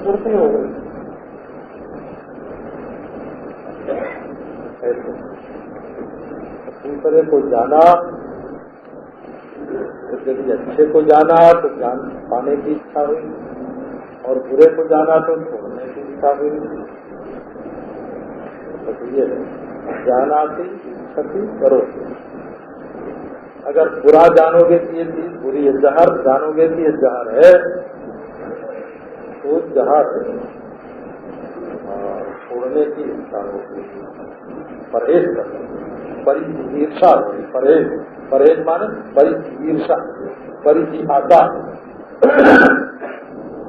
पूर्ति हो गई। दूसरे को जाना, तो यदि अच्छे को जाना तो ज्ञान पाने की इच्छा हुई, और बुरे को जाना तो छोड़ने की इच्छा हुई। तो ये जानाति इच्छति करो। अगर बुरा जानोगे कि ये चीज बुरी है, जहर जानोगे कि ये जहर है, तो जहर छोड़ने की इच्छा होगी, परहेज करना, परिजीर्षा होगी। परहेज माने परिजीर्षा, परिजिहासा।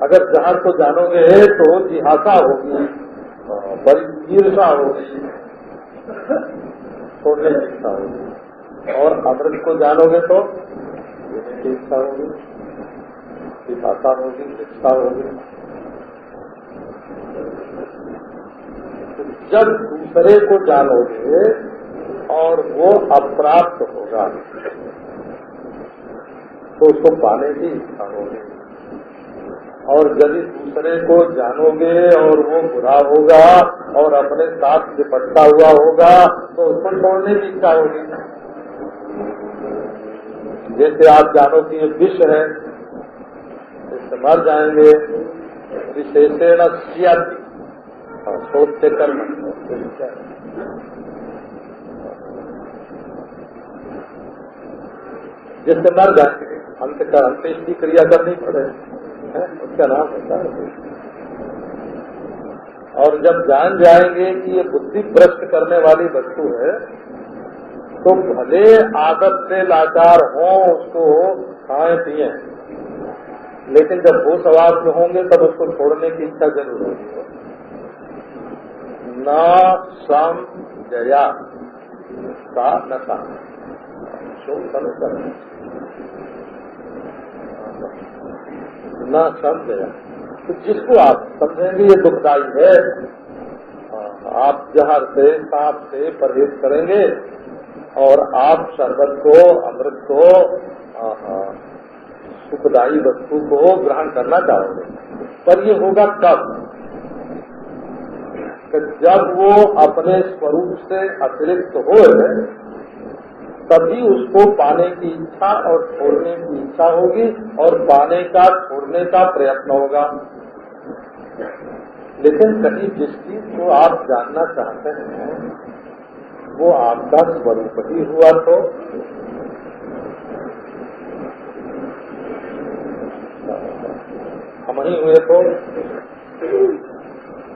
अगर जहर को जानोगे तो जिहासा होगी, परिजीर्षा होगी, छोड़ने की इच्छा होगी। और अमृत को जानोगे तो लेने की इच्छा होगी, जिहासा होगी, इच्छा होगी। जब दूसरे को जानोगे और वो अप्राप्त होगा तो उसको पाने की इच्छा होगी, और यदि दूसरे को जानोगे और वो बुरा होगा और अपने साथ निपटता हुआ होगा तो उसको छोड़ने की इच्छा होगी। जैसे आप जानो कि ये विष है, इससे मर जाएंगे, विशेषण स्याति, सोचते कर्म, जिससे मर जाएंगे, अंत्येष्टि क्रिया करनी पड़े, उसका नाम होता है। और जब जान जाएंगे कि ये बुद्धि भ्रष्ट करने वाली वस्तु है, तो भले आदत से लाचार हो उसको खाएं पिए, लेकिन जब वो सवाल में होंगे तब उसको छोड़ने की इच्छा जरूर होगी। न सम जया का नशा न सम जया, तो जिसको आप समझेंगे ये दुखदायी है, आप जहर से सांप से परहेज करेंगे और आप शरबत को, अमृत को, सुखदायी वस्तु को ग्रहण करना चाहोगे। पर ये होगा कब? जब वो अपने स्वरूप से अतिरिक्त हो, तभी उसको पाने की इच्छा और छोड़ने की इच्छा होगी, और पाने का छोड़ने का प्रयत्न होगा। लेकिन कहीं जिस चीज को आप जानना चाहते हैं वो आपका स्वरूप ही हुआ तो हम ही हुए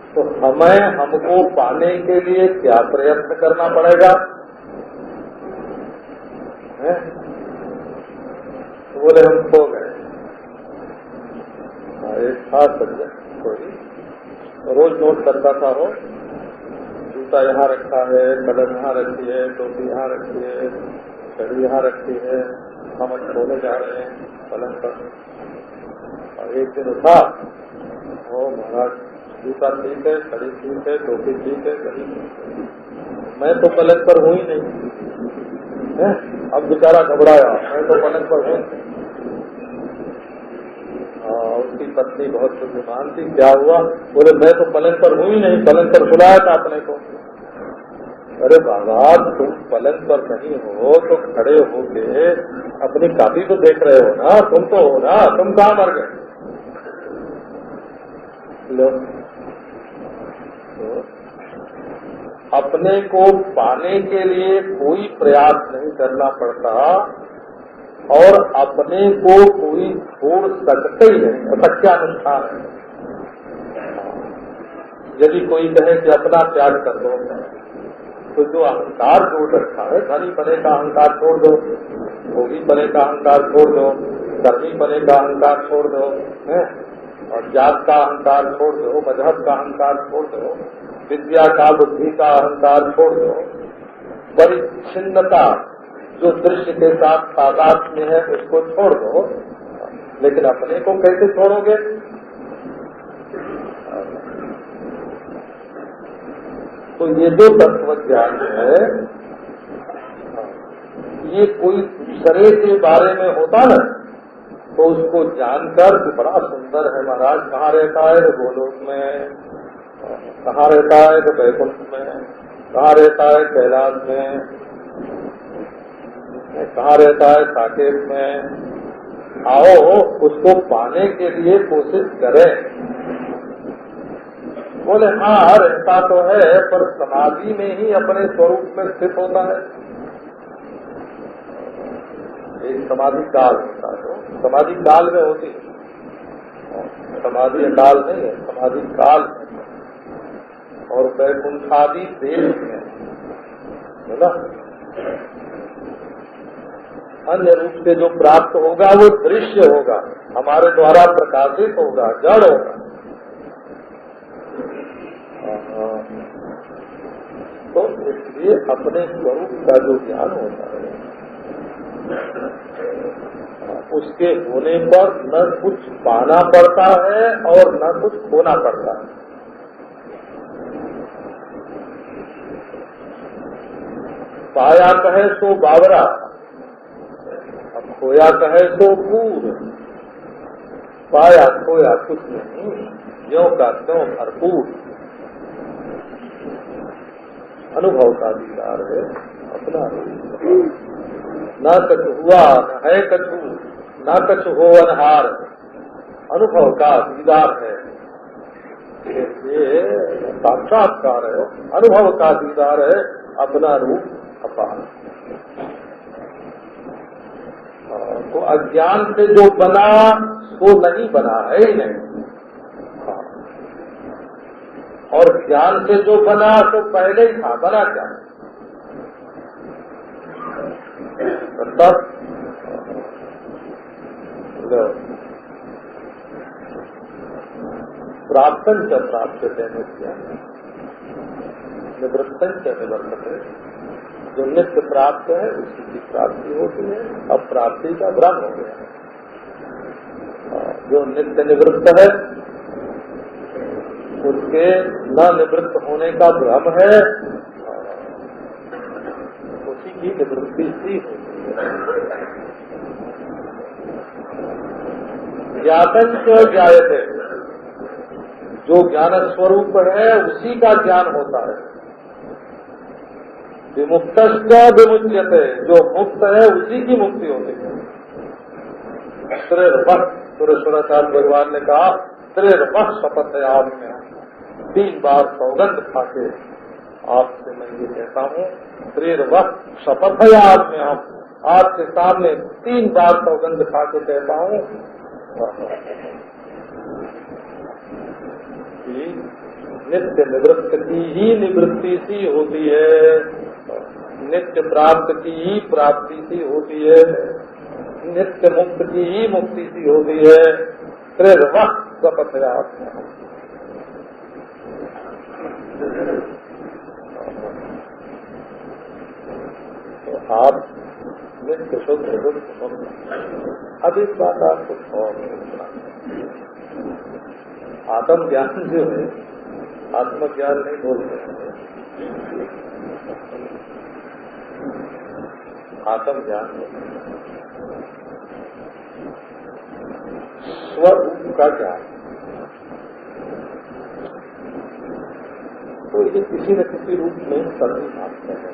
तो हमें हमको पाने के लिए क्या प्रयत्न करना पड़ेगा? तो बोले हम खो गए। एक था सज्जन, कोई रोज नोट करता था, हो जूता यहाँ रखा है, कलम यहाँ रखी है, टोपी यहाँ रखी है, छड़ी यहाँ रखी है, हम खोले जा रहे हैं पलंग पर। और एक दिन उठा, ओ महाराज जूता ठीक है, छड़ी ठीक है, टोपी ठीक है, कहीं मैं तो पलंग पर हूँ ही नहीं है। अब बेचारा घबराया, मैं तो पलंग पर हूँ। उसकी पत्नी बहुत बुद्धिमान थी, क्या हुआ? बोले मैं तो पलंग पर हूँ ही नहीं, पलंग पर बुलाया था अपने को। अरे बाबा तुम पलंग पर नहीं हो तो खड़े होके अपनी कापी तो देख रहे हो ना, तुम तो हो ना, तुम कहाँ मर गए? लो, तो अपने को पाने के लिए कोई प्रयास नहीं करना पड़ता, और अपने को कोई छोड़ सकते ही नहीं, असत्यानुष्ठान है। यदि कोई कहे कि अपना त्याग कर दो, तो जो अहंकार जोड़ रखा है, धनी पने का अहंकार छोड़ दो, भोगी पने का अहंकार छोड़ दो, कर्मी पने का अहंकार छोड़ दो, और जात का अहंकार छोड़ दो, मजहब का अहंकार छोड़ दो, विद्या का, बुद्धि का अहंकार छोड़ दो, परिच्छिन्नता जो दृश्य के साथ तादात्म्य है उसको छोड़ दो। लेकिन अपने को कैसे छोड़ोगे? तो ये जो तत्व ज्ञान है, ये कोई दूसरे के बारे में होता ना, तो उसको जानकर कि बड़ा सुंदर है महाराज, कहाँ रहता है तो गोलोक में, कहाँ रहता है तो वैकुंठ में, कहाँ रहता है कैलाश में, कहाँ रहता है साकेत में। आओ उसको पाने के लिए कोशिश करें। बोले हाँ रहता तो है, पर समाधि में ही अपने स्वरूप में स्थित होता है। एक समाधि काल होता है, समाधि काल में होती है, समाधि काल नहीं है, समाधि काल में। और वैकुंठादि देश में है ना, अन्य रूप से जो प्राप्त होगा वो दृश्य होगा, हमारे द्वारा प्रकाशित होगा, जड़ होगा। तो इसलिए अपने स्वरूप का जो ज्ञान होता है उसके होने पर न कुछ पाना पड़ता है और न कुछ खोना पड़ता है। पाया कहे सो बावरा, अब खोया कहे सो पूर। पाया खोया कुछ नहीं, ज्यों का त्यों भरपूर। अनुभव का दीदार है अपना, न कछु हुआ न है कछु, न कछु हो अनहार। अनुभव का दीदार है, ये साक्षात्कार है, अनुभव का दीदार है, अपना रूप अपार। तो अज्ञान से जो बना वो नहीं बना है ही नहीं, और ज्ञान से जो बना तो पहले ही था, बना क्या तब प्राप्तन च प्राप्यते नित्य, निवृत्तन च निवर्तते। जो नित्य प्राप्त है उसी की प्राप्ति होती है। अब प्राप्ति का भ्रम हो गया, जो नित्य निवृत्त है उसके न निवृत्त होने का भ्रम है, उसी की निवृत्ति ही होती है। ज्ञातन च ज्ञायते, जो ज्ञान स्वरूप है उसी का ज्ञान होता है। विमुक्तश्च विमुच्यते, जो मुक्त है उसी की मुक्ति होती है। सुरेश्वराचार्य भगवान ने कहा त्रिर्वः शपथयाम में, 3 बार सौगंध खाके आपसे मैं ये कहता हूँ, त्रिर्वः शपथयाम में, हम आपके सामने 3 बार सौगंध खाके कहता हूँ कि नित्य निवृत्त की ही निवृत्ति सी होती है, नित्य प्राप्त की ही प्राप्ति सी होती है, नित्य मुक्त की ही मुक्ति सी होती है। त्रिर्वः शपथयाम में, तो आप नित्य शुद्ध मुक्त। अब इस बात आपको और आत्म ज्ञान जो है, आत्मज्ञान नहीं बोलते हैं, आत्म ज्ञान स्वरूप का ज्ञान। तो ये किसी न किसी रूप में सभी मानते हैं।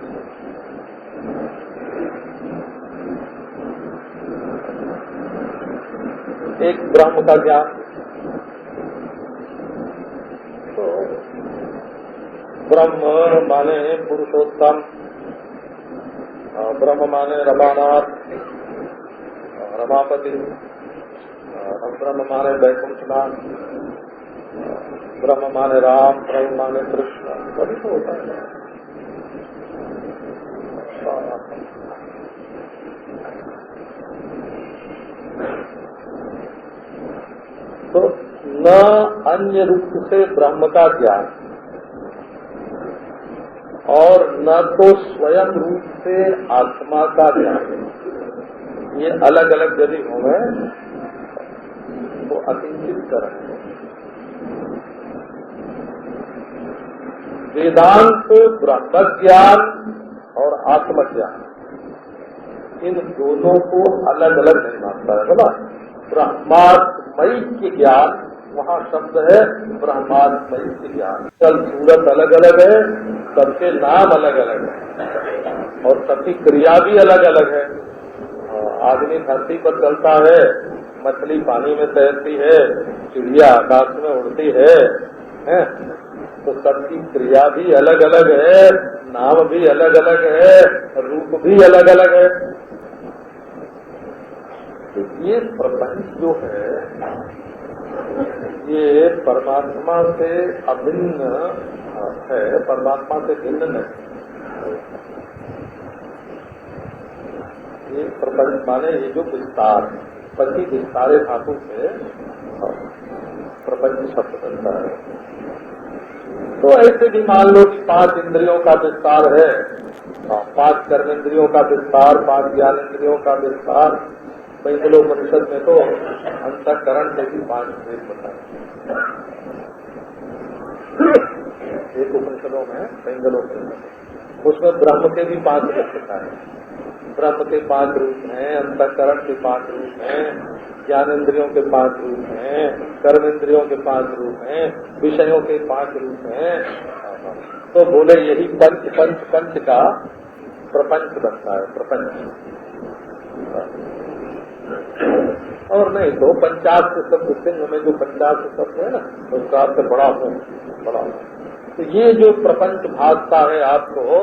एक ब्रह्म का ज्ञान, तो ब्रह्म माने पुरुषोत्तम, ब्रह्म माने रमानाथ, रमापति, ब्रह्म माने वैकुंठनाथ, ब्रह्म माने राम, ब्रह्म माने कृष्ण, सभी तो होता है। तो न अन्य रूप से ब्रह्म का ज्ञान और न तो स्वयं रूप से आत्मा का ज्ञान, ये अलग अलग यदि होंगे तो अकिंचित करेंगे। वेदांत ब्रह्म ज्ञान और आत्मज्ञान, इन दोनों को अलग अलग नहीं मानता है, बोला। ब्रह्मात्मयी की ज्ञान, वहाँ शब्द है ब्रह्मात्मयी की ज्ञान। कल सूरत अलग अलग है, सबके नाम अलग अलग है और सबकी क्रिया भी अलग अलग है। आदमी धरती पर चलता है, मछली पानी में तैरती है, चिड़िया आकाश में उड़ती है, तो सबकी क्रिया भी अलग अलग है, नाम भी अलग अलग है, रूप भी अलग अलग है। तो ये प्रपंच जो है ये परमात्मा से अभिन्न है, परमात्मा से भिन्न नहीं। ये प्रपंच माने ये जो विस्तार, पति विस्तारे धातु से प्रपंच शब्द बनता है। तो ऐसे भी मान लो कि 5 इंद्रियों का विस्तार है, 5 कर्मेंद्रियों का विस्तार, 5 ज्ञानेंद्रियों का विस्तार। पैंगलोपनिषद में तो अंतःकरण से भी 5 भेद बताए। एक उपनिषदों में पैंगलोपनिषद, उसमें ब्रह्म के भी 5 भेद बताए। ब्रह्म के 5 रूप हैं, अंतःकरण के 5 रूप हैं, ज्ञानेंद्रियों के 5 रूप हैं, कर्मेंद्रियों के 5 रूप हैं, विषयों के 5 रूप हैं। तो बोले यही पंच का प्रपंच बनता है, प्रपंच। और नहीं तो पंचाक्षर शब्द सिंह में जो पंचाक्षर शब्द है ना, उसका अर्थ बड़ा हो, बड़ा हो। तो ये जो प्रपंच भागता है आपको,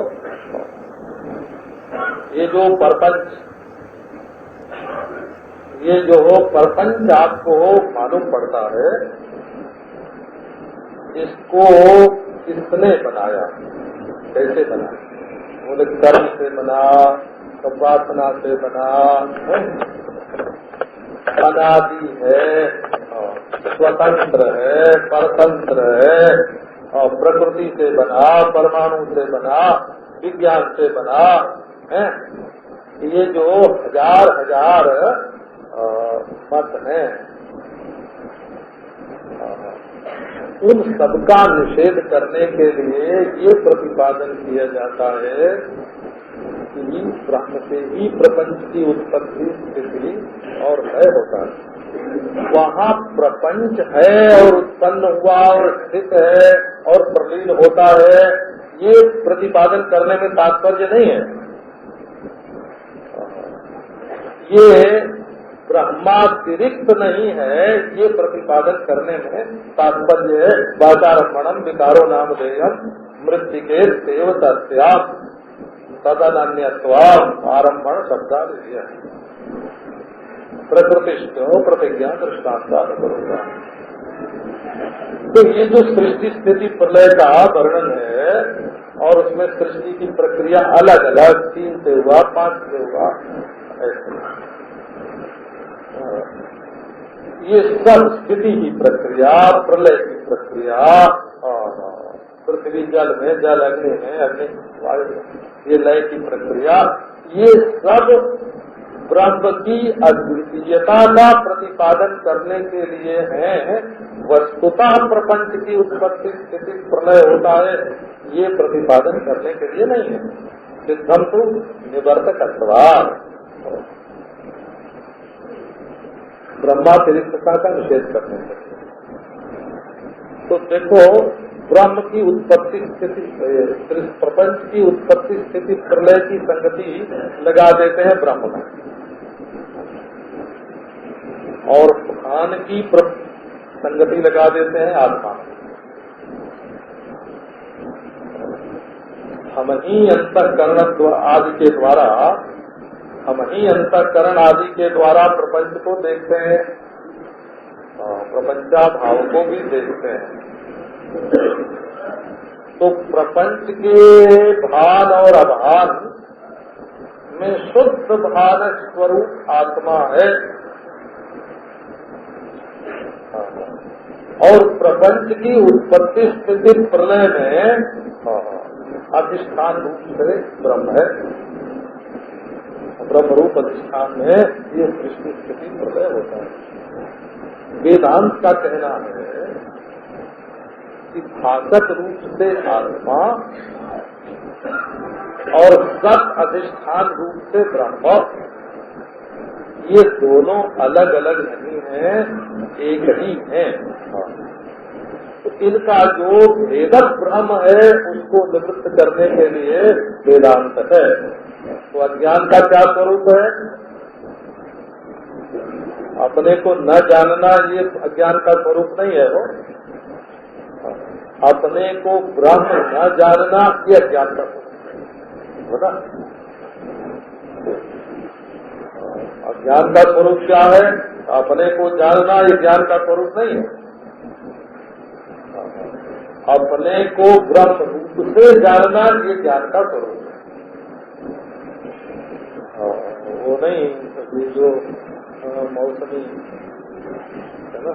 ये जो प्रपंच, ये जो प्रपंच आपको मालूम पड़ता है, इसको किसने बनाया, कैसे बनाया? बोले कर्म से बना, उपासना से बना, अनादि है, स्वतंत्र है, परतंत्र है, और प्रकृति से बना, परमाणु से बना, विज्ञान से बना है। ये जो हजार मत हैं, उन सबका निषेध करने के लिए ये प्रतिपादन किया जाता है कि ब्रह्म से ही प्रपंच की उत्पत्ति, स्थिति और लय होता है। वहाँ प्रपंच है और उत्पन्न हुआ और स्थित है और प्रलीन होता है, ये प्रतिपादन करने में तात्पर्य नहीं है। ये ब्रह्मातिरिक्त नहीं है, ये प्रतिपादन करने में तात्पर्य है। वाचारम्भणम विकारो नाम देयम मृत्तिके सेव तस्याम तदन्यत्वाम आरम्भण शब्दादि प्रकृतिष्ठो प्रतिज्ञा दृष्टांता करूंगा। तो ये जो सृष्टि स्थिति प्रलय का वर्णन है और उसमें सृष्टि की प्रक्रिया अलग अलग 3 से हुआ, 5 से हुआ, ये सब स्थिति की प्रक्रिया, प्रलय की प्रक्रिया, पृथ्वी जल में, जल अग्नि में, अग्नि वायु में, ये लय की प्रक्रिया, ये सब ब्रह्म की अद्वितीयता का प्रतिपादन करने के लिए है। वस्तुतः प्रपंच की उत्पत्ति स्थिति प्रलय होता है, ये प्रतिपादन करने के लिए नहीं है। सिद्धम तो निवर्तकत्वात्, ब्रह्मातिरिक्तता का निषेध करने के लिए। तो देखो, ब्रह्म की उत्पत्ति स्थिति, प्रपंच की उत्पत्ति स्थिति प्रलय की संगति लगा देते हैं ब्रह्म में, और प्राण की संगति लगा देते हैं आत्मा में। हम ही अंतःकरण आदि के द्वारा, हम ही अंतःकरण आदि के द्वारा प्रपंच को देखते हैं, प्रपंचा भाव को भी देखते हैं। तो प्रपंच के भान और अभान में शुद्ध भान स्वरूप आत्मा है, और प्रपंच की उत्पत्ति स्थिति प्रलय में अधिष्ठान रूप से ब्रह्म है। ब्रह्म रूप अधिष्ठान में ये सृष्टि स्थिति प्रलय होता है। वेदांत का कहना है कि भागत रूप से आत्मा और सत अधिष्ठान रूप से ब्रह्म, ये दोनों अलग अलग नहीं हैं, एक ही हैं। तो इनका जो भेदक ब्रह्म है उसको निवृत्त करने के लिए वेदांत है। तो अज्ञान का क्या स्वरूप है? अपने को न जानना ये अज्ञान का स्वरूप नहीं है। वो अपने को ब्रह्म न जानना ये अज्ञान का स्वरूप है ना। अज्ञान का स्वरूप क्या है? अपने को जानना ये ज्ञान का स्वरूप नहीं है। अपने को ब्रह्म रूप से जानना ये ज्ञान का स्वरूप है। वो नहीं ये जो मौसमी है ना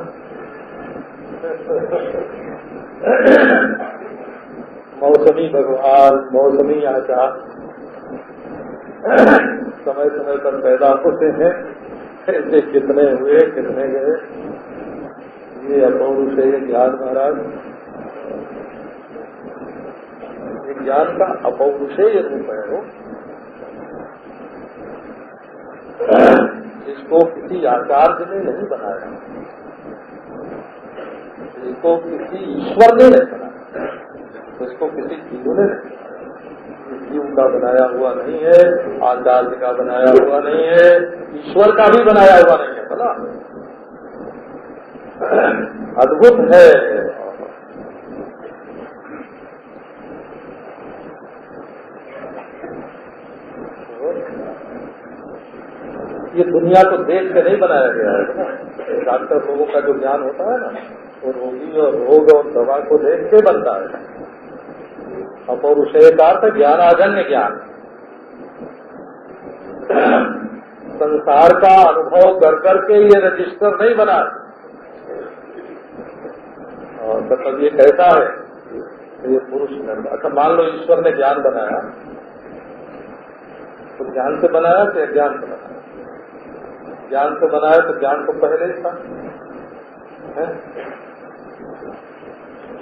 मौसमी भगवान, मौसमी आचार समय समय पर पैदा होते हैं, ऐसे कितने हुए कितने गए। ये अपौरुषेय ज्ञान महाराज, ये ज्ञान का अपौरुषेय रूप है। वो इसको किसी आचार्य ने नहीं बनाया, इसको किसी ईश्वर ने नहीं बनाया, इसको किसी जीव ने नहीं बनाया। जीव का बनाया हुआ नहीं है, आचार्य का बनाया हुआ नहीं है, ईश्वर का भी बनाया हुआ नहीं है। बोला अद्भुत है। ये दुनिया को देख के नहीं बनाया गया है ना। डॉक्टर लोगों का जो ज्ञान होता है ना, वो रोगी और रोग और दवा को देख के बनता है। अपौरुषेय का अर्थ ज्ञानाजन्य ज्ञान, संसार का अनुभव कर करके ये रजिस्टर नहीं बना। और मतलब ये कैसा है? ये पुरुष निर्माण। अच्छा मान लो ईश्वर ने ज्ञान बनाया, तो ज्ञान से बनाया कि अज्ञान से बनाया? ज्ञान से बनाया तो ज्ञान तो पहले ही था।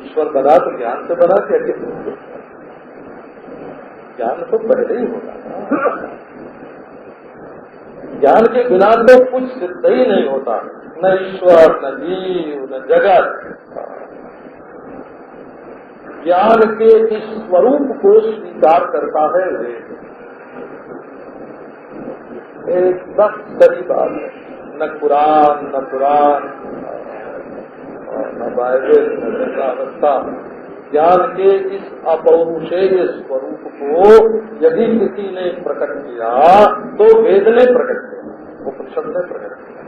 ईश्वर बना तो ज्ञान से बना क्या? ज्ञान तो पहले ही होगा। ज्ञान के बिना तो कुछ सिद्ध ही नहीं होता, न ईश्वर न जीव न जगत। ज्ञान के इस स्वरूप को स्वीकार करता है वेद। एकदम सही बात है। न कुरान न पुराण न बाइबल न दर्शावस्था, ज्ञान के इस अपौरुषेय स्वरूप को यदि किसी ने प्रकट किया तो वेद ने प्रकट किया, उपनिषद ने प्रकट किया।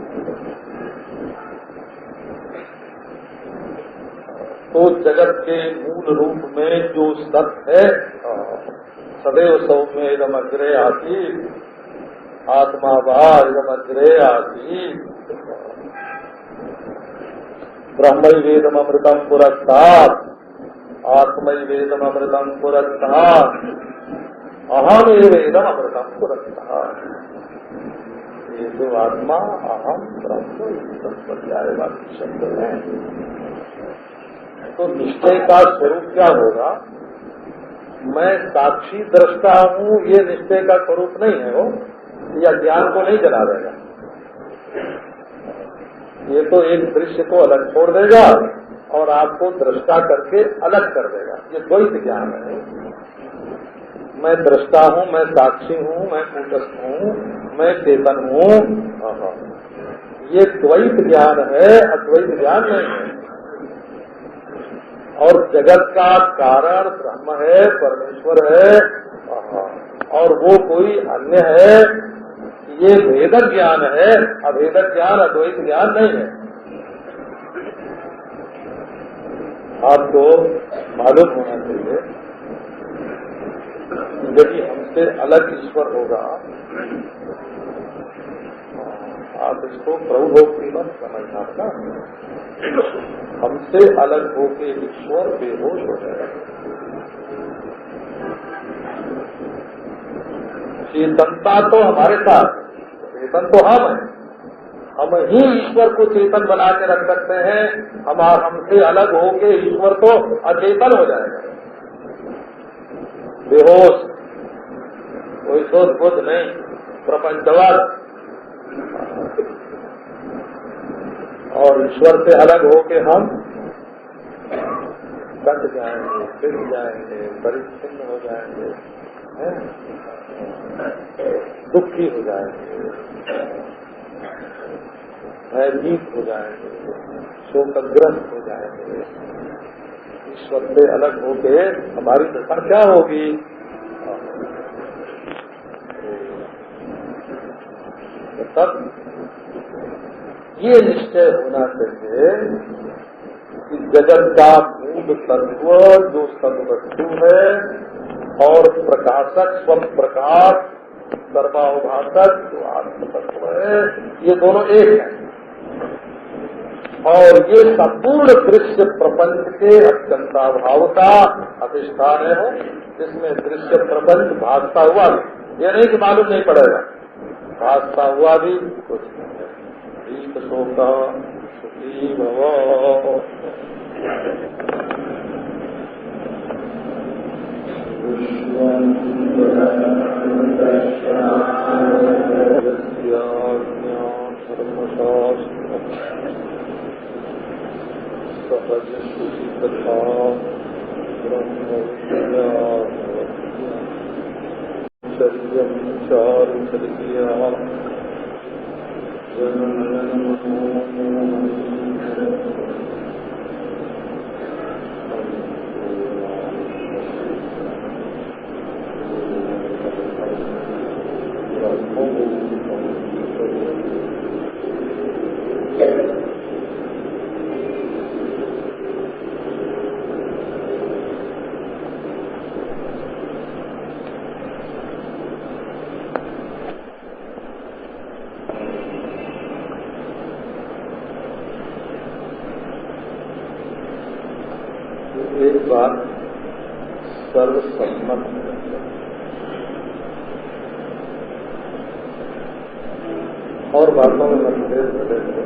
तो जगत के मूल रूप में जो सत्य है, सदैव सौम्य इदम अग्रे आसीत्, आत्मा वा इदम अग्रे आसीत्, ब्रह्मैवेदम अमृतम पुरस्तात्, आत्मैवेदम अमृतम पुरस्तात्, अहमेवेदम अमृतम पुरस्तात्। ये जो आत्मा अहम ब्रह्म पर्यायवाची शब्द है। तो निश्चय का स्वरूप क्या होगा? मैं साक्षी दृष्टा हूँ, ये निश्चय का स्वरूप नहीं है। वो या ज्ञान को नहीं जला देगा, ये तो एक दृश्य को अलग छोड़ देगा और आपको दृष्टा करके अलग कर देगा। ये द्वैत ज्ञान है। मैं दृष्टा हूँ, मैं साक्षी हूँ, मैं कूटस्थ हूँ, मैं चेतन हूँ, ये द्वैत ज्ञान है, अद्वैत ज्ञान नहीं है। और जगत का कारण ब्रह्म है, परमेश्वर है, और वो कोई अन्य है, ये भेदक ज्ञान है। अभेदक ज्ञान अद्वैत ज्ञान नहीं है। आपको मालूम होना चाहिए यदि हमसे अलग ईश्वर होगा, आप इसको प्रभु भक्ति मत समझना ना। हमसे अलग होके ईश्वर बेहोश हो जाएगा। चेतनता तो हमारे साथ, चेतन तो हम है, हम ही ईश्वर को चेतन बना के रख सकते हैं। हमसे अलग होके ईश्वर तो अचेतन हो जाएगा, बेहोश, कोई सोच बुद्ध नहीं, प्रपंचवाद। और ईश्वर से अलग होके हम कट जाएंगे, फिर जाएंगे, परिच्छिन्न हो जाएंगे, दुखी हो जाएंगे, भयभीत हो जाएंगे, शोकग्रस्त हो जाएंगे। ईश्वर से अलग होके हमारी दशा क्या होगी? तब ये निश्चय होना चाहिए कि जगत का मूल तत्व जो सद्वस्तु है और प्रकाशक स्व प्रकाश सर्वाभाषक जो आत्म तत्व है, ये दोनों एक हैं। और ये संपूर्ण दृश्य प्रपंच के अत्यंताभाव का अधिष्ठान है, जिसमें दृश्य प्रपंच भासता हुआ भी, ये नहीं कि मालूम नहीं पड़ेगा, भासता हुआ भी कुछ नहीं है। गीत शोका सुखी भव सहज सुखी कथा ब्रह्म शरीरम चारु चलिया एक बात सर्वसम्मत और बातों में मतभेद बदले हुए।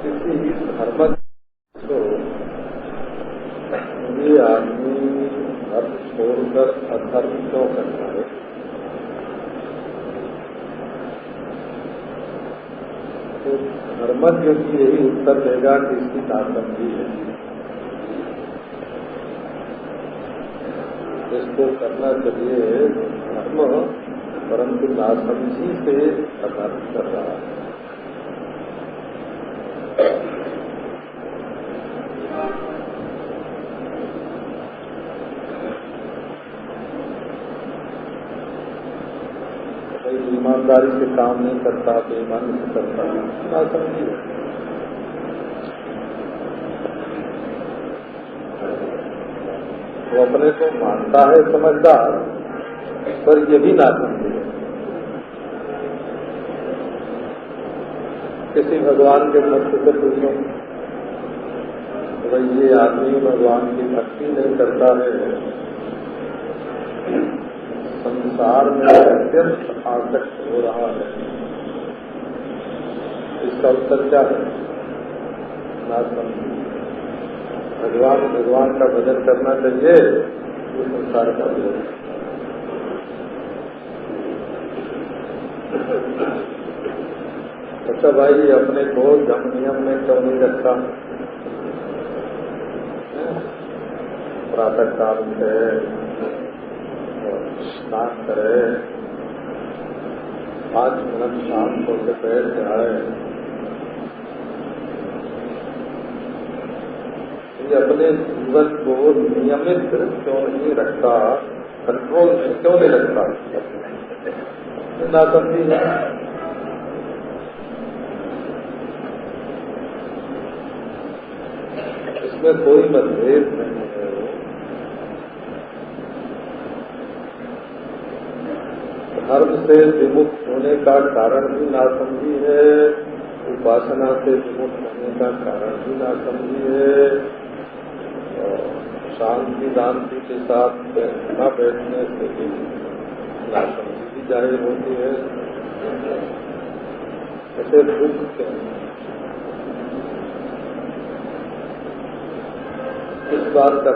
किसी भी धर्म को ये आदमी धर्म छोड़कर अधर्म क्यों करता है? धर्मज्ञ की यही उत्तर देगा कि इसकी नासमझी है। इसको करना चाहिए धर्म, परंतु नासमझी से अधर्म कर रहा है। ईमानदारी से काम नहीं करता, बेईमानी से करता, नासमझी है। वो अपने को मानता है समझदार, पर ये भी नासमझी है। किसी भगवान के भक्त से पूछो, भाई ये आदमी भगवान की भक्ति नहीं करता है, संसार में अत्यंत आसक्त हो रहा है, इसका उत्तर क्या है? नासमझी। भगवान का भजन करना चाहिए, वो संसार का भजन। अच्छा भाई, अपने को जम नियम में क्यों नहीं रखा? प्रातः काल से स्नान करे, 5 मिनट शांत होकर बैठ जाए, ये अपने जीवन को नियमित क्यों नहीं रखता, कंट्रोल में क्यों नहीं रखता? नासमझी है। इसमें कोई मतभेद नहीं है। धर्म से विमुक्त होने का कारण भी नासमझी है, उपासना से विमुक्त होने का कारण भी नासमझी है, शांति शांति के साथ न बैठने से भी नासमझी भी जाहिर होती है। ऐसे दुख क्या इस बात का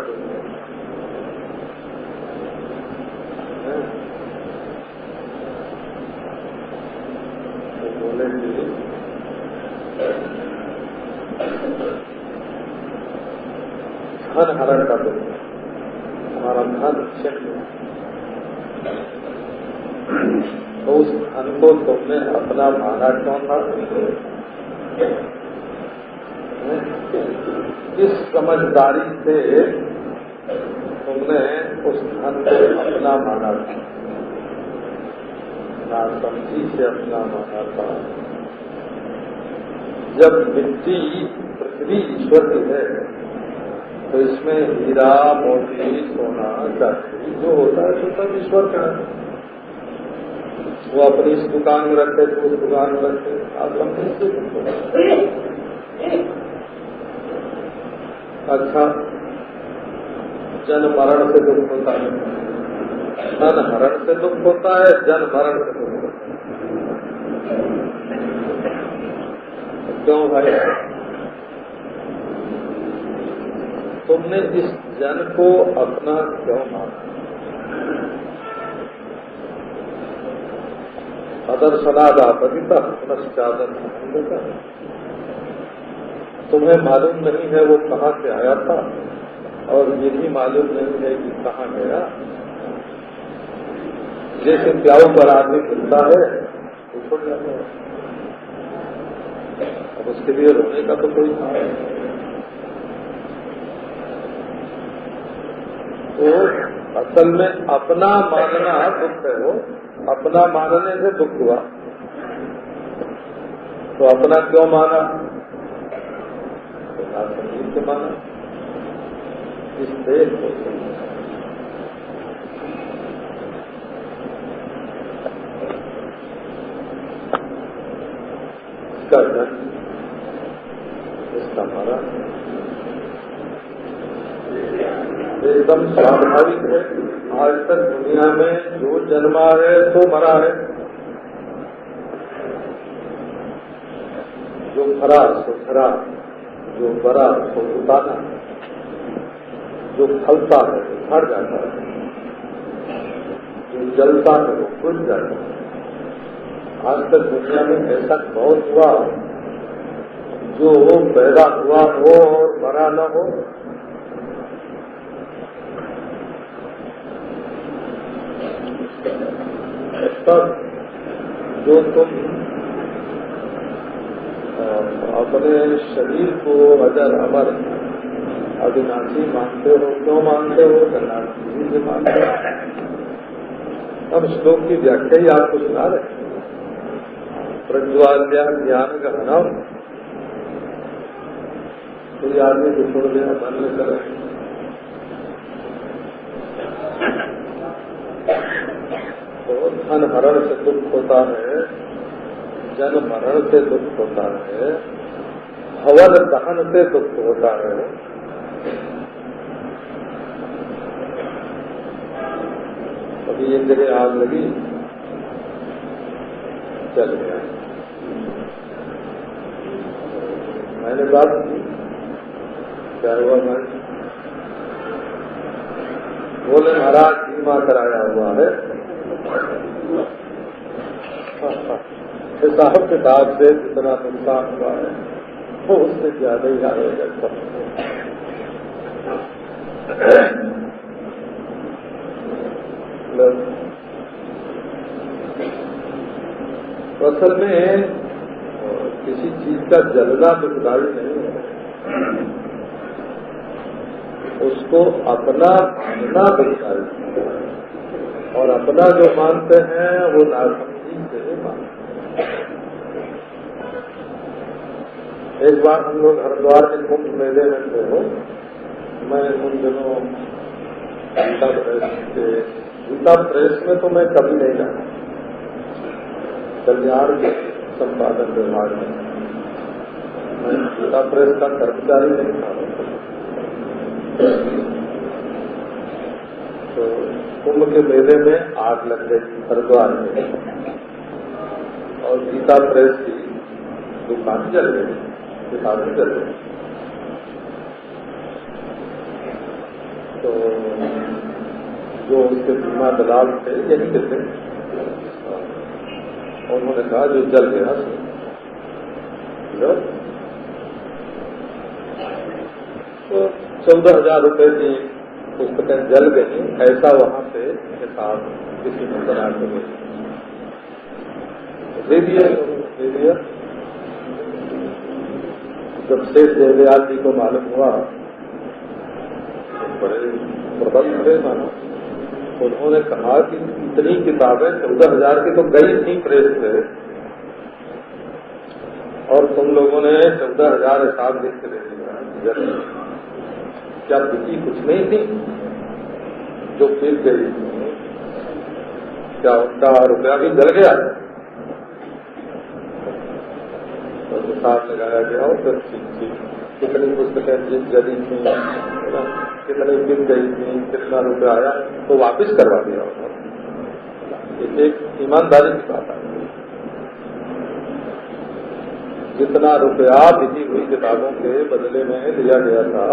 धन हरण का दुख, हमारा धन छिन गया, तो उस धन को तुमने अपना माना क्यों था? किस समझदारी से तुमने उस धन को अपना माना था? नासमझी से अपना माना था। जब मिट्टी पृथ्वी ईश्वर की है तो इसमें हीरा मोती सोना चांदी जो होता है तो सब ईश्वर का है। वो अपनी इस दुकान में रखते तो उस दुकान में रखते, आप समझे? अच्छा, जन्म मरण से दुख होता है, धन हरण से दुख होता है, जन्म मरण से दुख होता है। क्यों भाई? तुमने इस जन को अपना क्यों माना? अदर्शनादापदिता पुनश्चादन, तुम्हें मालूम नहीं है वो कहाँ से आया था और ये भी मालूम नहीं है कि कहाँ गया। जैसे प्याऊ पर आदमी मिलता है वो छोड़ जाता है, अब उसके लिए रोने का तो कोई कारण नहीं। तो असल में अपना मानना दुख है। वो अपना मानने से दुख हुआ, तो अपना क्यों माना? तो नासमझी से माना, इस देश को इसका जन्म, इसका मरण एकदम स्वाभाविक है। आज तक दुनिया में जो जन्मा है तो मरा है, जो खरा सो खरा, जो बड़ा सो उताना, जो फलता है वो झड़ जाता है, जो जलता है वो बुझ जाता है। आज तक दुनिया में ऐसा बहुत हुआ जो पैदा हुआ हो और मरा न हो। तब जो तुम अपने शरीर को अजर अमर अविनाशी मानते हो, क्यों मानते हो? अविनाशी से मानते हो। अब श्लोक की व्याख्या ही आपको सुना रहे। प्रज्वाल्या ज्ञान गहनम, कोई आदमी को छोड़ देना मन में करे तो धन हरण से दुख होता है, जन्म मरण से दुख होता है, हवन दहन से दुख होता है। अभी एक जगह आग लगी, चल गया। मैंने बात की, क्या हुआ? मैं बोले महाराज बीमा कराया हुआ है, हिसाब किताब से जितना नुकसान हुआ है वो उससे ज्यादा ही आएगा। असल में किसी चीज का जलना दुखदायी नहीं है, उसको अपना मानना दुखदायी है। और अपना जो मानते हैं वो नासमझी से मानते हैं। एक बार हम लोग हरिद्वार के कुंभ मेले में थे हो, मैं उन दिनों गीता प्रेस में तो मैं कभी नहीं रहा, कल्याण के संपादन विभाग में मैं गीता प्रेस का कर्मचारी नहीं था। तो कुंभ के मेले में आग लग गई हरिद्वार में और गीता प्रेस की दुकान जल गई, किताबें जल गई। तो जो उसके बीमा दलाल थे यही के थे, उन्होंने कहा जो जल गया 14,000 रुपए की पुस्तकें जल गई, ऐसा वहां से हिसाब किसी ने बना के दे दिया। जब शेष जयदयाल जी को मालूम हुआ तो बड़े प्रबल थे मानो। उन्होंने कहा कि इतनी किताबें 14,000 की तो गई थी प्रेस से, और तुम लोगों ने 14,000 हिसाब लिख के दे दिया। क्या बिकी कुछ नहीं थी जो बिक गई थी? क्या उनका रुपया भी जल गया? तो हिसाब लगाया गया और फिर कितनी पुस्तकें जली थी, कितनी बिक गई थी, कितना रुपया आया, तो वापस करवा दिया उन्होंने। एक ईमानदारी की बात है। जितना रुपया बिकी हुई किताबों के बदले में दिया गया था,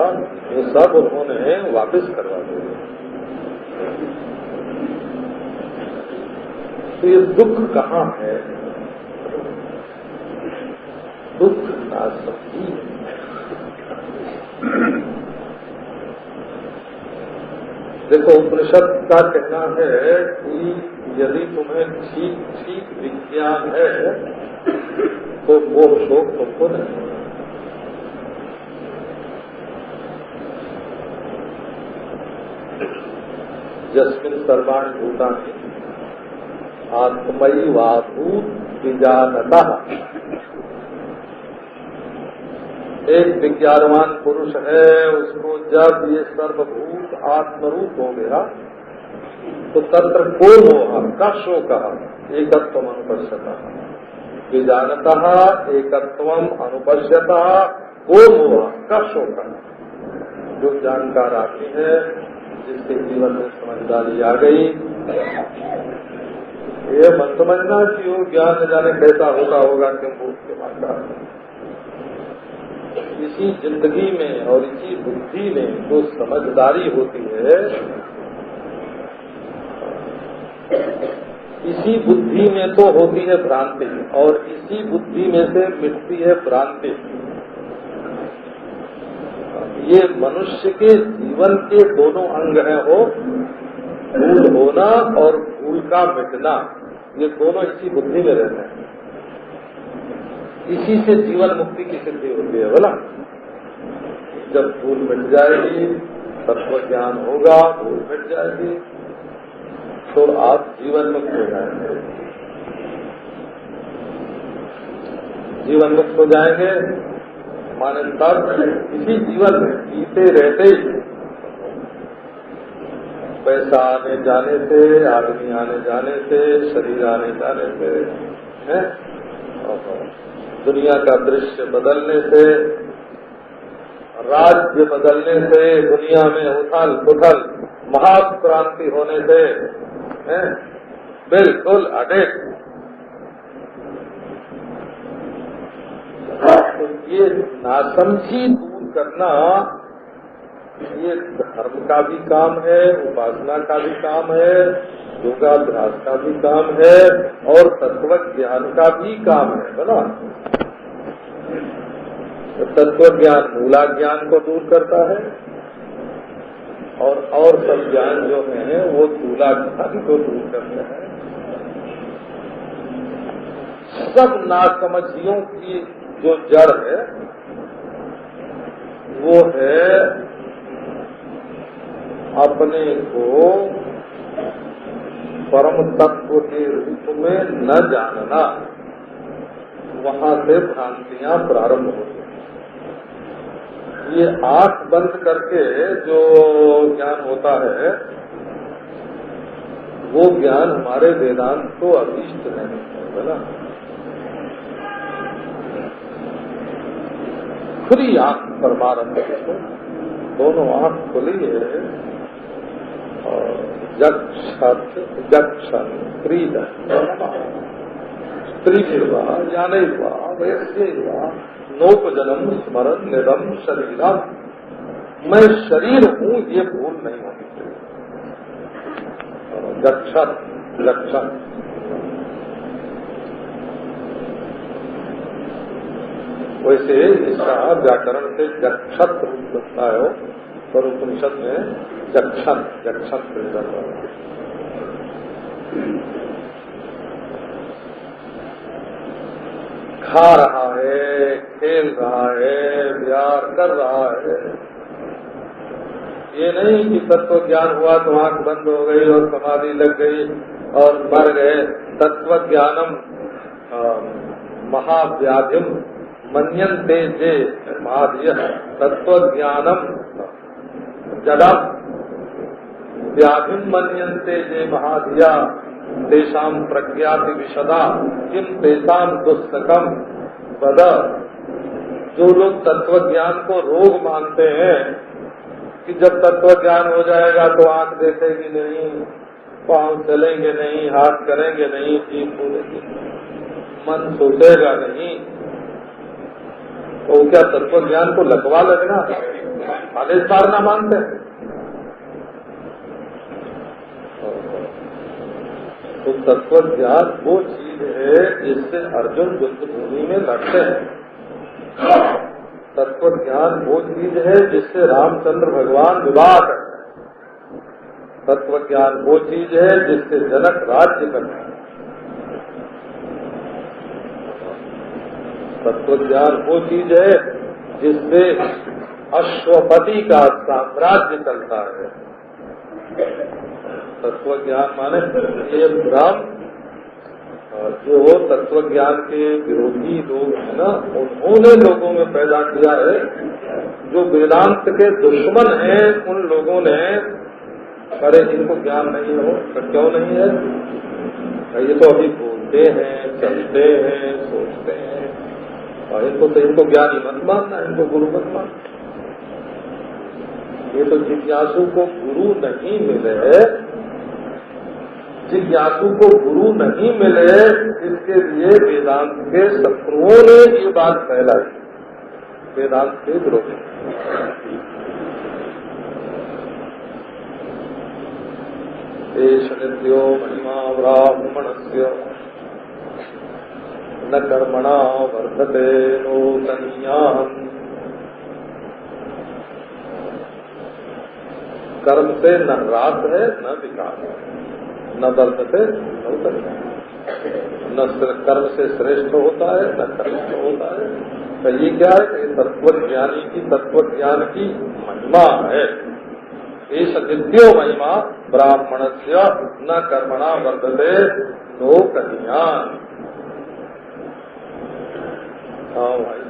ये सब उन्होंने वापस करवा दिया। तो ये दुख कहाँ है? दुख नासमझी। देखो, उपनिषद का कहना है कि यदि तुम्हें ठीक ठीक विज्ञान है तो मोह शोक तुमको नहीं। यस्मिन् सर्वाणि भूतानि आत्मैवाभूत विजानतः। एक विज्ञानवान पुरुष है, उसको जब ये सर्वभूत आत्मरूप हो गया तो तत्र को मोह का शोक एकत्व अनुपश्यता विजानतः एकत्वम अनुपश्यता को मोह का शोक। जो जानकार आदमी है, जिसके जीवन में समझदारी आ गई, ये मत समझना कि वो ज्ञान न जाने कैसा होगा क्यों उसके मांगा। इसी जिंदगी में और इसी बुद्धि में जो समझदारी होती है, इसी बुद्धि में तो होती है भ्रांति, और इसी बुद्धि में से मिटती है भ्रांति। ये मनुष्य के जीवन के दोनों अंग हैं, हो भूल होना और भूल का मिटना, ये दोनों इसी बुद्धि में रहते हैं। इसी से जीवन मुक्ति की सिद्धि होती है। बोला, जब भूल मिट जाएगी, तत्व ज्ञान होगा, भूल मिट जाएगी, तो आप जीवन मुक्त हो जाएंगे। जीवन मुक्त हो जाएंगे माने तब इसी जीवन में जीते रहते ही पैसा आने जाने से, आदमी आने जाने से, शरीर आने जाने से, है दुनिया का दृश्य बदलने से, राज्य बदलने से, दुनिया में उथल पुथल महाक्रांति होने से, बिल्कुल अडेट। तो ये नासमझी दूर करना, ये धर्म का भी काम है, उपासना का भी काम है, योगाभ्यास का भी काम है, और तत्व ज्ञान का भी काम है। बोला, तत्व ज्ञान मूला ज्ञान को दूर करता है, और सब ज्ञान जो है वो मूला ज्ञान को दूर करते हैं। सब नासमझियों की जो जड़ है वो है अपने को परम तत्व के रूप में न जानना। वहां से भ्रांतियां प्रारंभ होती हैं। ये आंख बंद करके जो ज्ञान होता है वो ज्ञान हमारे वेदांत को अभीष्ट नहीं है। ना, खुली आंख परमानंद को, दोनों आंख खुली है, और जक्षण क्रीड स्त्री वा जाने वा वैसे वा नोपजनम स्मरण निदम शरीरम। मैं शरीर हूँ, ये भूल नहीं होनी चाहिए। लक्षण वैसे इसका व्याकरण से गच्छत रूप लगता है, पर उपनिषद में जक्षण खा रहा है, खेल रहा है, प्यार कर रहा है। ये नहीं कि तत्व ज्ञान हुआ तो आंख बंद हो गई और समाधि लग गई और मर गए। तत्व ज्ञानम महाव्याधिम मन्यन्ते जे महाधिय तत्व ज्ञानम जडम व्याधिम मन्यन्ते जे महाधिया तेषाम प्रज्ञाति विशदा किम तेषाम दुस्तकम वद। जो लोग तत्व ज्ञान को रोग मानते हैं कि जब तत्व ज्ञान हो जाएगा तो आंख देखेगी नहीं, पांव चलेंगे नहीं, हाथ करेंगे नहीं, जीभ बोलेगी, मन सोचेगा नहीं, तो क्या तत्व ज्ञान को लगवा लगना आदेश मारना मानते हैं? तो तत्व ज्ञान वो चीज है जिससे अर्जुन युद्ध भूमि में लड़ते हैं। तत्व ज्ञान वो चीज है जिससे रामचंद्र भगवान विवाह करते हैं। तत्व ज्ञान वो चीज है जिससे जनक राज्य करते हैं। तत्व ज्ञान वो चीज है जिससे अश्वपति का साम्राज्य चलता है। तत्व ज्ञान माने ये ब्रह्म जो तत्व ज्ञान के विरोधी लोग हैं ना, उन्होंने लोगों में पैदा किया है। जो वेदांत के दुश्मन हैं उन लोगों ने, अरे इनको ज्ञान नहीं हो तो क्यों नहीं है, ये तो अभी बोलते हैं, चलते हैं, सोचते हैं, और इनको ज्ञानी मत मानना, इनको गुरु मत मानना। ये तो जिज्ञासु को गुरु नहीं मिले, जिज्ञासु को गुरु नहीं मिले, इसके लिए वेदांत के शत्रुओं ने ये बात फैलाई, वेदांत के विरोधी। एष नित्यो महिमा ब्राह्मणस्य न कर्मणा वर्धते नूतनीयान्। कर्म से न ह्रास है न विकास है, न वर्धते नूतनीयान्। न कर्म से श्रेष्ठ होता है न कनिष्ठ होता है। तो ये क्या है? तत्वज्ञानी की तत्व ज्ञान की महिमा है। एष नित्यो महिमा ब्राह्मणस्य न कर्मणा वर्धते नूतनीयान्। हाँ भाई,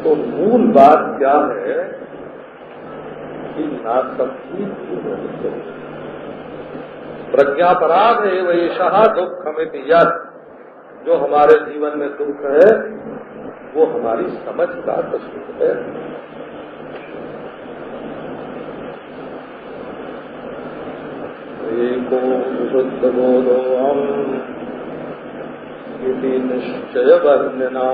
तो मूल बात क्या है कि नासक्ति प्रज्ञापराध है वैषा दुखमिति यत्। जो हमारे जीवन में दुख है वो हमारी समझ का कसूर है। एको विशुद्ध बोधो हम इति निश्चय वर्णना।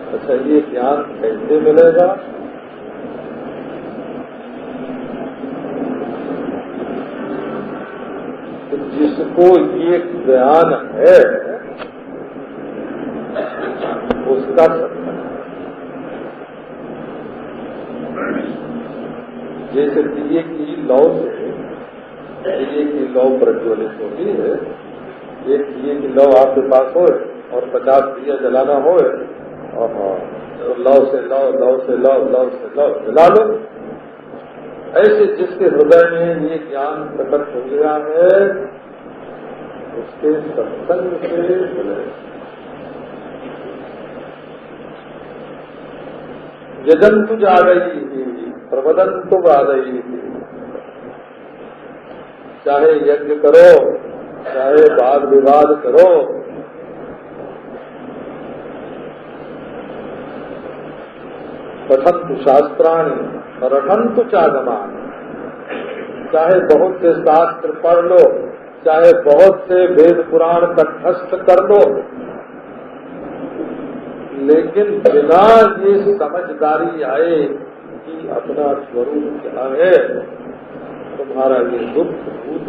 अच्छा, ये ज्ञान कैसे मिलेगा? तो जिसको ये ज्ञान है उसका सत्य। जैसे दिए की लौ से दिए की लौ प्रज्वलित होती है, एक दिए की लौ आपके पास हो और 50 दिया जलाना हो, तो लौ से लौ, लौ से लौ, लौ से लौ जला लो। ऐसे जिसके हृदय में ये ज्ञान प्रकट हो गया है उसके सत्संग से मिले। यजंतु जागई प्रवदंतु वादई। चाहे यज्ञ करो, चाहे वाद विवाद करो, पठन्तु शास्त्राणि रटन्तु चागमान्। चाहे बहुत से शास्त्र पढ़ लो, चाहे बहुत से वेद पुराण कंठस्थ कर लो, लेकिन बिना ये समझदारी आए कि अपना स्वरूप क्या है, तुम्हारा ये दुख भूत।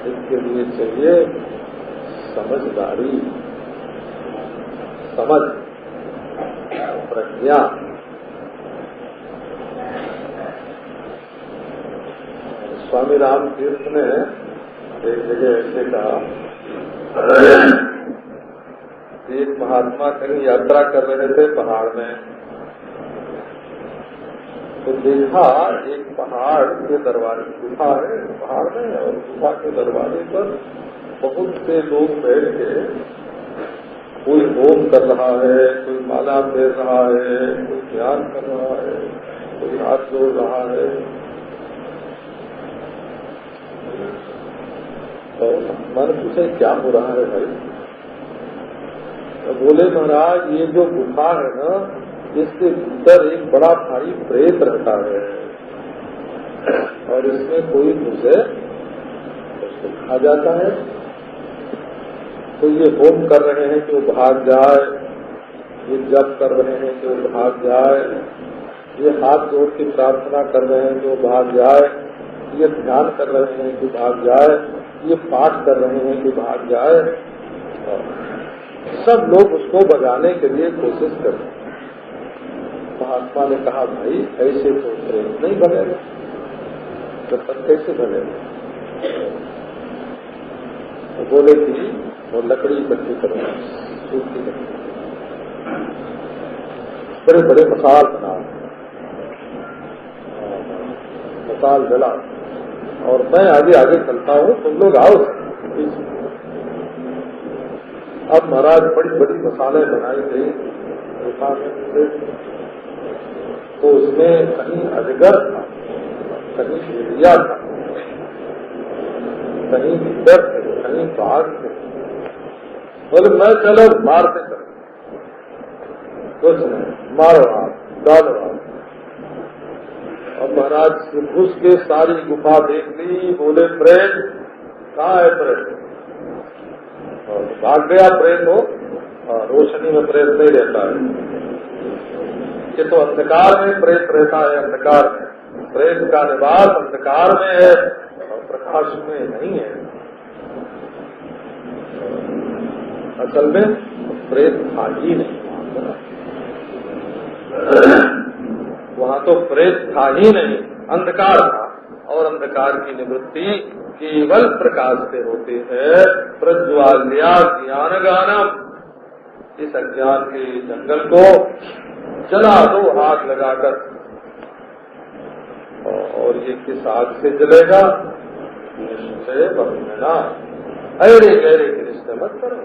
इसके लिए चाहिए समझदारी। समझ, प्रज्ञा। स्वामी रामतीर्थ ने एक जगह ऐसे कहा, एक महात्मा कहीं यात्रा कर रहे थे पहाड़ में, तो देखा एक पहाड़ के दरवाजे, गुफा है पहाड़ में, और गुफा के दरवाजे पर बहुत से लोग बैठ के कोई होम कर रहा है, कोई माला फेर रहा है, कोई ध्यान कर रहा है, कोई हाथ जोड़ रहा है। तो मैंने पूछा क्या हो रहा है भाई? तो बोले महाराज ये जो गुफा है ना, इसके भीतर एक बड़ा भारी प्रेत रहता है, और इसमें कोई घुसे उसको खा जाता है। तो ये होम कर रहे हैं कि वो भाग जाए, ये जप कर रहे हैं कि वो भाग जाए, ये हाथ जोड़ के प्रार्थना कर रहे हैं कि वो भाग जाए, ये ध्यान कर रहे हैं कि भाग जाए, ये पाठ कर रहे हैं कि भाग जाए। सब लोग उसको बजाने के लिए कोशिश कर रहे हैं। महात्मा ने कहा भाई ऐसे तो प्रेत नहीं बनेगा, तो तब कैसे बनेगा? तो बोले कि वो लकड़ी इकट्ठी करो, सूखी लकड़ी, बड़े बड़े मसाल बना, मसाल जला, और मैं आगे आगे चलता हूँ, तुम लोग आओ। अब महाराज बड़ी बड़ी मसाले बनाई गई गुफा में, तो उसमें कहीं अजगर था, कहीं भेड़िया था, कहीं भीतर थे, कहीं बाघ थे। बोले मैं चलो मारते चलो, कुछ नहीं, मारो आप, डालो आप। अब महाराज घुस के सारी गुफा देख ली, बोले प्रेत कहाँ है प्रेत? भाग गया प्रेत हो, रोशनी में प्रेत नहीं रहता है, ये तो अंधकार में प्रेत रहता है, अंधकार में। प्रेत का निवास अंधकार में है और प्रकाश में नहीं है। असल में प्रेत था ही नहीं वहाँ तो प्रेत था ही नहीं, अंधकार था, और अंधकार की निवृत्ति केवल प्रकाश से होती है। प्रज्वाल्या ज्ञान गानम, इस अज्ञान के जंगल को जला दो आग लगाकर, और ये किस आग से जलेगा? निश्चय बंधना, अरे गहरे के रिश्ते मत करो।